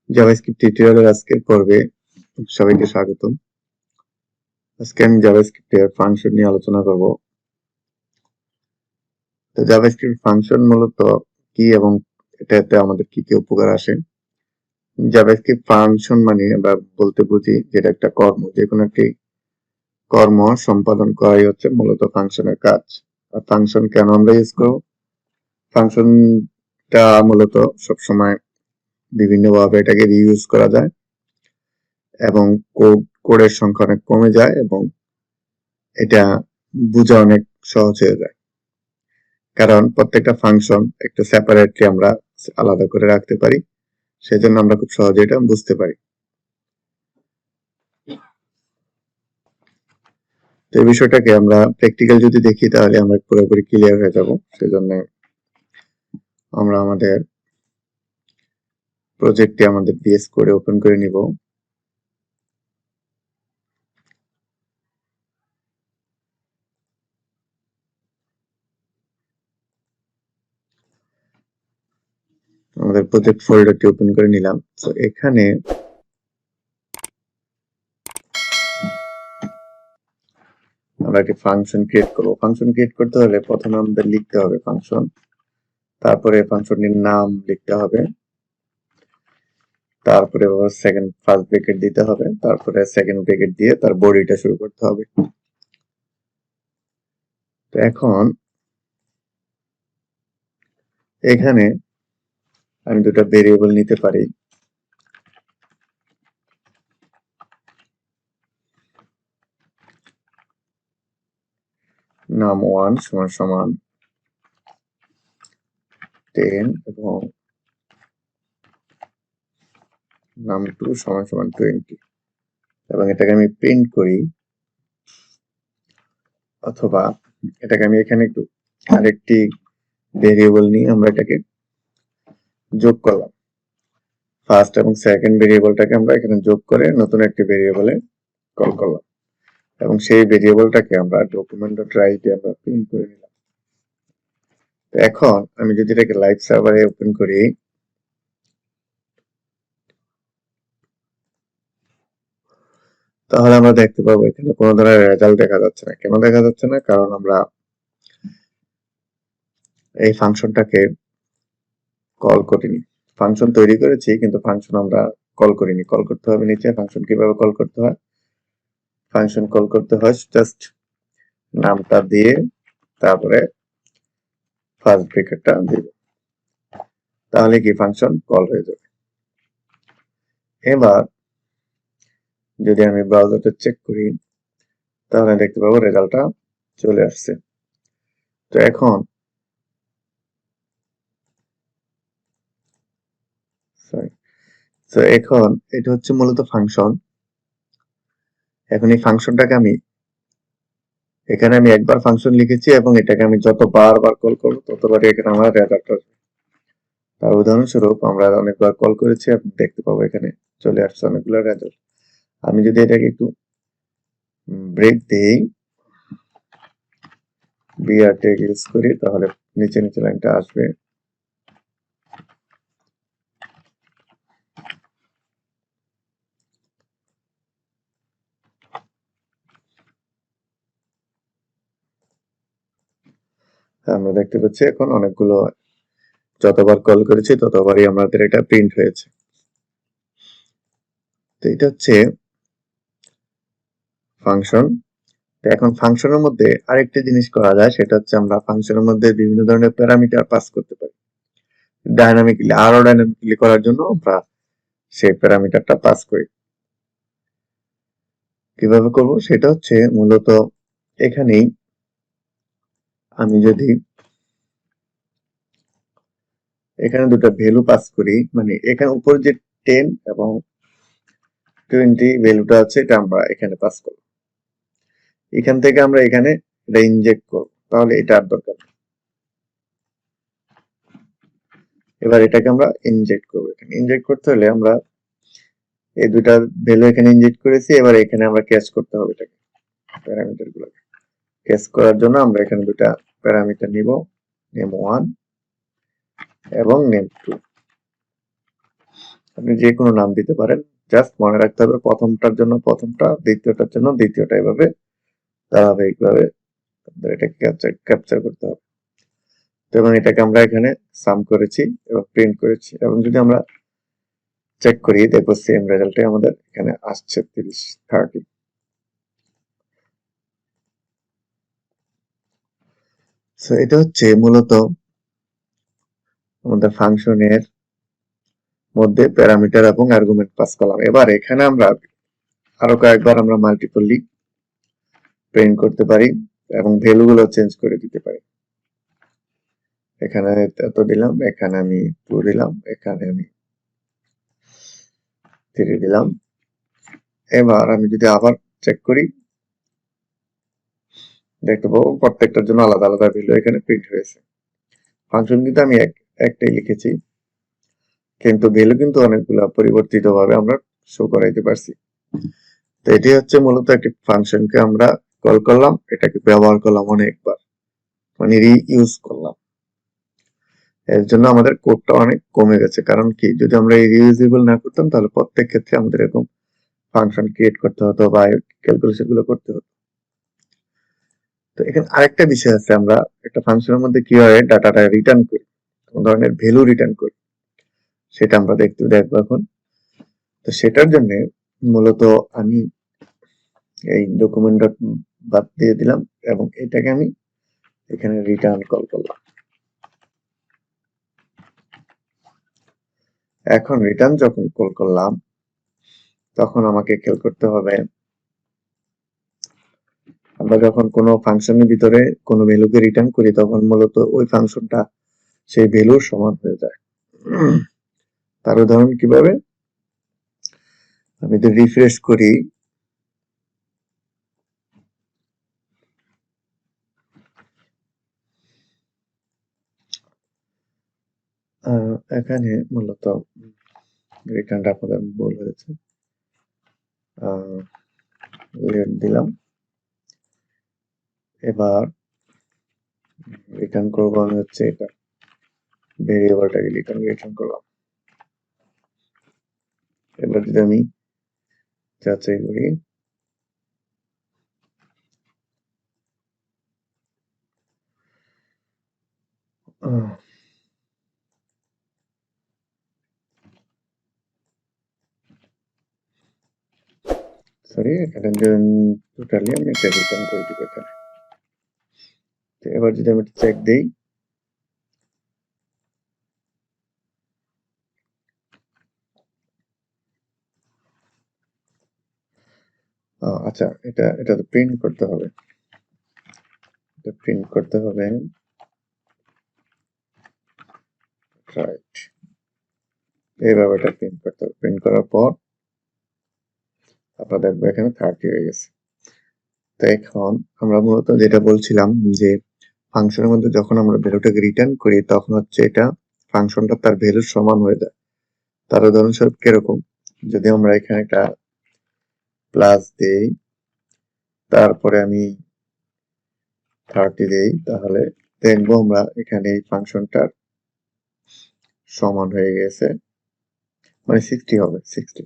JavaScript টিউটোরিয়ালের আজকের পর্বে সবাইকে স্বাগতম। আজকে আমি জাভাস্ক্রিপ্টের ফাংশন নিয়ে আলোচনা করব। তো জাভাস্ক্রিপ্ট ফাংশন মূলত কি এবং এটাতে আমাদের কি কি উপকার আসে। জাভাস্ক্রিপ্ট ফাংশন মানে আমরা বলতে বুঝি যেটা একটা কর্ম, যে কোনো একটি কর্ম সম্পাদন করাই হচ্ছে মূলত ফাংশনের কাজ। আর ফাংশন কেন আমরা ইউজ করব? ফাংশনটা মূলত সবসময় বিভিন্নভাবে এটাকে রিইউজ করা যায় এবং কোডের সংখ্যা অনেক কমে যায় এবং এটা বোঝা অনেক সহজ হয়ে যায়, কারণ প্রত্যেকটা ফাংশন একটা সেপারেটলি আমরা আলাদা করে রাখতে পারি, সেজন্য আমরা খুব সহজে এটা বুঝতে পারি। তো এই বিষয়টাকে আমরা প্র্যাকটিক্যাল যদি দেখি তাহলে আমরা পুরোপুরি ক্লিয়ার হয়ে যাব। সেজন্য আমরা আমাদের প্রজেক্টে আমাদের বিএস কোডে ওপেন করে নিব। আমাদের প্রজেক্ট ফোল্ডারটি ওপেন করে নিলাম। তো এখানে আমরা একটি ফাংশন ক্রিয়েট করব। ফাংশন ক্রিয়েট করতে হলে প্রথমে আমাদের লিখতে হবে ফাংশন, তারপরে ফাংশনটির নাম লিখতে হবে, তারপরে ফার্স্ট ব্র্যাকেট দিতে হবে, তারপরে সেকেন্ড ব্র্যাকেট দিয়ে তার বডিটা শুরু করতে হবে। তো এখন এখানে আমি দুটো ভেরিয়েবল নিতে পারি। নাম 1 সমান সমান 10 এবং নাম 2 সমান সমান 20, এবং এটাকে আমি প্রিন্ট করি, অথবা এটাকে আমি এখানে একটু আরেকটি ভেরিয়েবল নিয়ে আমরা এটাকে যোগ করলাম। ফার্স্ট এবং সেকেন্ড ভেরিয়েবলটাকে আমরা এখানে যোগ করে নতুন একটি ভেরিয়েবলে কল করলাম এবং সেই ভেরিয়েবলটাকে আমরা document.write দিয়ে আমরা প্রিন্ট করে নিলাম। তো এখন আমি যদি এটাকে লাইভ সার্ভারে ওপেন করি, তাহলে আমরা দেখতে পাবো এখানে কোনো ধরনের রেজাল্ট দেখা যাচ্ছে না। কেন দেখা যাচ্ছে না? কারণ আমরা এই ফাংশনটাকে কল করিনি। ফাংশন তৈরি করেছি কিন্তু ফাংশন আমরা কল করিনি। কল করতে হবে নিচে। ফাংশন কিভাবে কল করতে হয়? ফাংশন কল করতে হয় জাস্ট নামটা দিয়ে তারপরে ফার্স্ট ব্র্যাকেটটা দিব, তাহলে কি ফাংশন কল হয়ে যাবে। এবার যদি আমি ব্রাউজারটা চেক করি তাহলে দেখতে পাবো রেজাল্টটা চলে আসছে। তো এখন এখন এটা হচ্ছে মূলত ফাংশন। এখন এই ফাংশনটাকে আমি এখানে আমি একবার ফাংশন লিখেছি এবং এটাকে আমি যতবার কল করবো ততবারই এখানে আমার রেজাল্ট আসবে। তার উদাহরণস্বরূপ আমরা অনেকবার কল করেছি, আপনি দেখতে পাবো এখানে চলে আসছে অনেকগুলো রেজাল্ট। আমি যদি এটাকে একটু ব্রেক দেই, বিআর ট্যাগ ইউজ করি, তাহলে নিচে নিচে লাইনটা আসবে। আমরা দেখতে পাচ্ছি এখন অনেকগুলো, যতবার কল করেছি ততবারই আমাদের এটা প্রিন্ট হয়েছে। তো এটা হচ্ছে ফাংশন। তো এখন ফাংশনের মধ্যে আরেকটা জিনিস করা যায়, সেটা হচ্ছে আমরা ফাংশনের মধ্যে বিভিন্ন ধরনের প্যারামিটার পাস করতে পারি। আরো ডাইনামিকলি করার জন্য আমরা সেই প্যারামিটারটা পাস করি। কিভাবে করব সেটা হচ্ছে মূলত এখানেই আমি যদি এখানে দুটো ভ্যালু পাস করি, মানে এখানে উপর যে 10 এবং 20 ভ্যালুটা আছে এটা আমরা এখানে পাস করব। এখান থেকে আমরা এখানে এটা ইনজেক্ট করব, তাহলে এটা আর দরকার নেই। এবার এটাকে আমরা ইনজেক্ট করব। এখানে ইনজেক্ট করতে হলে আমরা এই দুটা ভ্যালু এখানে ইনজেক্ট করেছি, এবার এখানে আমরা ক্যাচ করতে হবে এটাকে, প্যারামিটার গুলোকে ক্যাচ করার জন্য আমরা এখানে দুটা প্যারামিটার নিব, নেম 1 এবং নেম 2। আপনি যে কোনো নাম দিতে পারেন, জাস্ট মনে রাখতে হবে প্রথমটার জন্য প্রথমটা, দ্বিতীয়টার জন্য দ্বিতীয়টা, এভাবে ধারাবাহিকভাবে এটাকে ক্যাপচার করতে হবে। তো এবং এটাকে আমরা এখানে সাম করেছি এবং প্রিন্ট করেছি, এবং যদি আমরা চেক করি দেখবো সেম রেজাল্টে আমাদের এখানে আসছে 30। সো এটা হচ্ছে মূলত আমাদের ফাংশনের মধ্যে প্যারামিটার এবং আর্গুমেন্ট পাস করলাম। এবার এখানে আমরা আরো কয়েকবার আমরা মাল্টিপলি প্রিন্ট করতে পারি এবং ভ্যালুগুলো চেঞ্জ করে দিতে পারি। এখানে এত দিলাম, এখানে আমি 2 দিলাম, এখানে আমি 3 দিলাম। এবার আমি যদি আবার চেক করি দেখতে পাবো প্রত্যেকটার জন্য আলাদা আলাদা ভ্যালু এখানে প্রিন্ট হয়েছে। ফাংশন কিন্তু আমি একটাই লিখেছি, কিন্তু ভ্যালু কিন্তু অনেকগুলো পরিবর্তিত ভাবে আমরা শো করাইতে পারছি। তো এটি হচ্ছে মূলত একটি ফাংশনকে আমরা কল করলাম, এটাকে ব্যবহার করলাম অনেকবার, মানে রিইউজ করলাম। এর জন্য আমাদের কোডটা অনেক কমে গেছে। কারণ কি, যদি আমরা রিইউজেবল না করতাম তাহলে প্রত্যেক ক্ষেত্রে আমাদের এরকম ফাংশন ক্রিয়েট করতে হতো বা ক্যালকুলেশন গুলো করতে হতো। তো এখানে আরেকটা বিষয় আছে, আমরা একটা ফাংশনের মধ্যে কিভাবে ডাটাটা রিটার্ন করি, কোন ধরনের ভ্যালু রিটার্ন করি, সেটা আমরা দেখবো এখন। তো সেটার জন্য মূলত আমি এই ডকুমেন্ট ডট বাদ দিয়ে দিলাম এবং এটাকে আমি এখানে রিটার্ন কল করলাম। এখন রিটার্ন যখন কল করলাম তখন আমাকে খেয়াল করতে হবে, আমরা যখন কোনো ফাংশনের ভিতরে কোনো ভ্যালুকে রিটার্ন করি তখন মূলত ওই ফাংশনটা সেই ভ্যালুর সমান হয়ে যায়। তার উদাহরণ কিভাবে, আমি যদি রিফ্রেশ করি এখানে মূলত রিটার্নটা আপনাদের ভুল হয়েছে, লেট দিলাম। এবার রিটার্ন করবো আমি হচ্ছে এটা ভেরিয়েবলটাকে রিটার্ন করলাম। এবার যদি আমি যাচাই করি, সরি এখানে টোটালি আমি এটা রিটার্ন করে দিব এখানে। এবার যদি আমি চেক দেই, আচ্ছা এটা তো প্রিন্ট করতে হবে, এটা প্রিন্ট করতে হবে, রাইট। এইভাবে এটা প্রিন্ট করতে হবে। প্রিন্ট করার পর আপনারা দেখবেন এখানে 30 হয়ে গেছে। তো এখন আমরা মূলত যেটা বলছিলাম যে ফাংশনের মধ্যে যখন আমরা ভ্যালুটাকে রিটার্ন করি তখন হচ্ছে এটা ফাংশনটা তার ভ্যালুর সমান হয়ে যায়। তার উদাহরণস্বরূপ কিরকম, যদি আমরা এখানে একটা প্লাস দেই তারপরে আমি 30 দেই, তাহলে দেখবো আমরা এখানে এই ফাংশনটার সমান হয়ে গেছে, মানে 60 হবে, 60।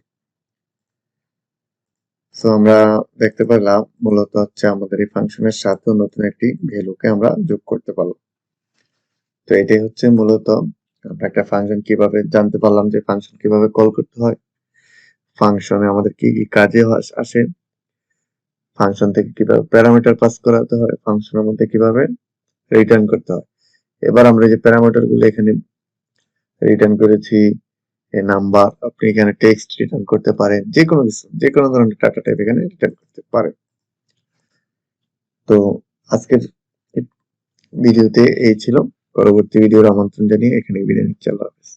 সো আমরা দেখতে পেলাম মূলত হচ্ছে আমাদের এই ফাংশনের সাথে নতুন একটি ভ্যালুকে আমরা যোগ করতে পারলাম। তো এটাই হচ্ছে মূলত আমরা একটা ফাংশন কিভাবে জানতে পারলাম যে ফাংশন কিভাবে কল করতে হয়, ফাংশনে আমাদের কি কি কাজে আসে, ফাংশন থেকে কিভাবে প্যারামিটার পাস করাতে হয়, ফাংশনের মধ্যে কিভাবে রিটার্ন করতে হয়। এবার আমরা যে প্যারামিটার গুলো এখানে রিটার্ন করেছি, এই নাম্বার, আপনি এখানে টেক্সট রিটার্ন করতে পারেন, যে কোনো কিছু, যে কোনো ধরনের ডাটা টাইপ এখানে রিটার্ন করতে পারেন। তো আজকের ভিডিওতে এই ছিল, পরবর্তী ভিডিওর আমন্ত্রণ জানিয়ে এখানে বিদায় নিচ্ছি। আল্লাহ হাফেজ।